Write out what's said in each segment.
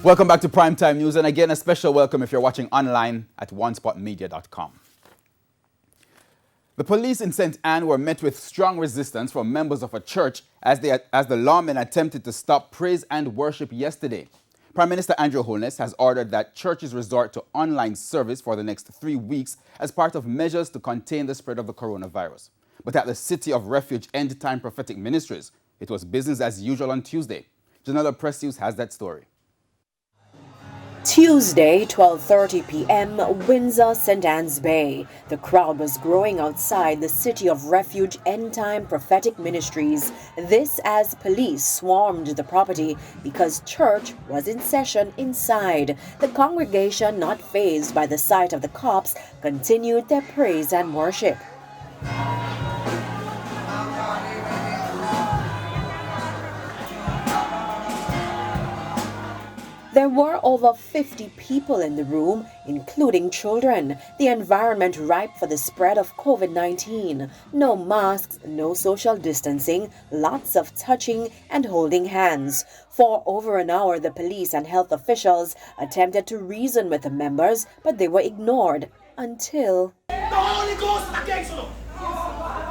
Welcome back to Primetime News, and again, a special welcome if you're watching online at onespotmedia.com. The police in St. Anne were met with strong resistance from members of a church as the lawmen attempted to stop praise and worship yesterday. Prime Minister Andrew Holness has ordered that churches resort to online service for the next 3 weeks as part of measures to contain the spread of the coronavirus. But at the City of Refuge End Time Prophetic Ministries, it was business as usual on Tuesday. Janella Precious has that story. Tuesday, 12:30 p.m., Windsor, St. Anne's Bay. The crowd was growing outside the City of Refuge End Time Prophetic Ministries. This as police swarmed the property because church was in session inside. The congregation, not fazed by the sight of the cops, continued their praise and worship. There were over 50 people in the room, including children. The environment ripe for the spread of COVID-19. No masks, no social distancing, lots of touching and holding hands. For over an hour, the police and health officials attempted to reason with the members, but they were ignored until... The Holy Ghost is against you.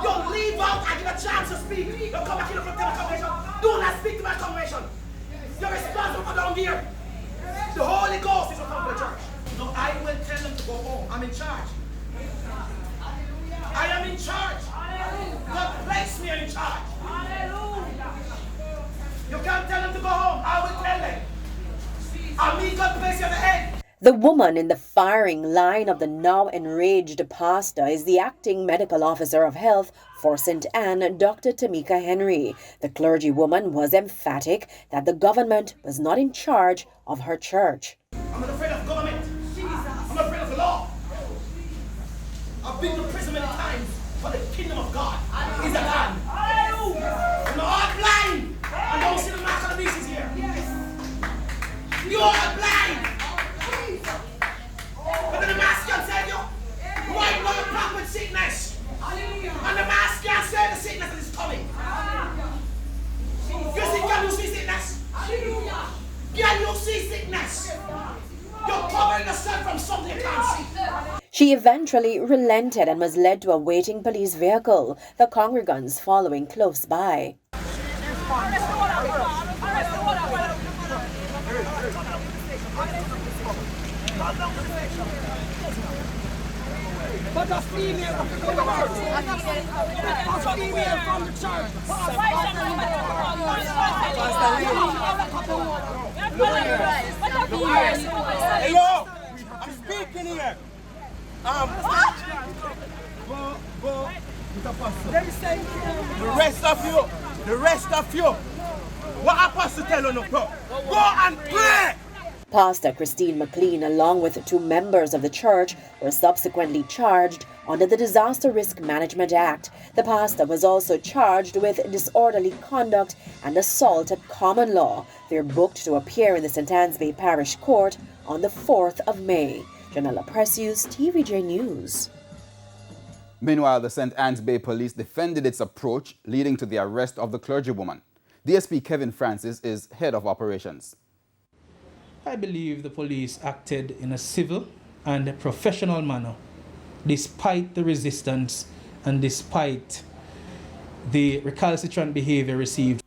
You leave out, I give a chance to speak. You come back here from the congregation. Do not speak to my congregation. You're responsible for down here. The Holy Ghost is upon the church. No, I will tell them to go home. I'm in charge. I am in charge. God placed me in charge. You can't tell them to go home. I will tell them. I mean, God placed you at the head. The woman in the firing line of the now enraged pastor is the acting medical officer of health for St. Anne, Dr. Tamika Henry. The clergywoman was emphatic that the government was not in charge of her church. I'm not afraid of government. I'm afraid of the law. I've been to prison many times, but the kingdom of God is at hand. And you're all blind. I don't see the mark of the beast is here. You are blind. But then the mask can save you. Why blow your back with sickness? And the mask can't save the sickness that is coming. You see, can you see sickness? Can you see sickness? You're covering yourself from something you can't see. She eventually relented and was led to a waiting police vehicle, the congregants following close by. But a female from the church. A female from the church. Hello, I'm speaking here. The rest of you, what apostle tell you? Go and pray. Pastor Christine McLean, along with 2 members of the church, were subsequently charged under the Disaster Risk Management Act. The pastor was also charged with disorderly conduct and assault at common law. They're booked to appear in the St. Anne's Bay Parish Court on the 4th of May. Janella Precious, TVJ News. Meanwhile, the St. Anne's Bay Police defended its approach, leading to the arrest of the clergywoman. DSP Kevin Francis is head of operations. I believe the police acted in a civil and professional manner, despite the resistance and despite the recalcitrant behavior received.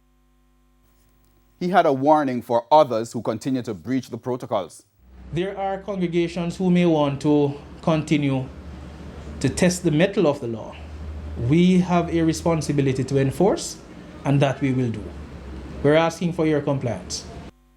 He had a warning for others who continue to breach the protocols. There are congregations who may want to continue to test the mettle of the law. We have a responsibility to enforce, and that we will do. We're asking for your compliance.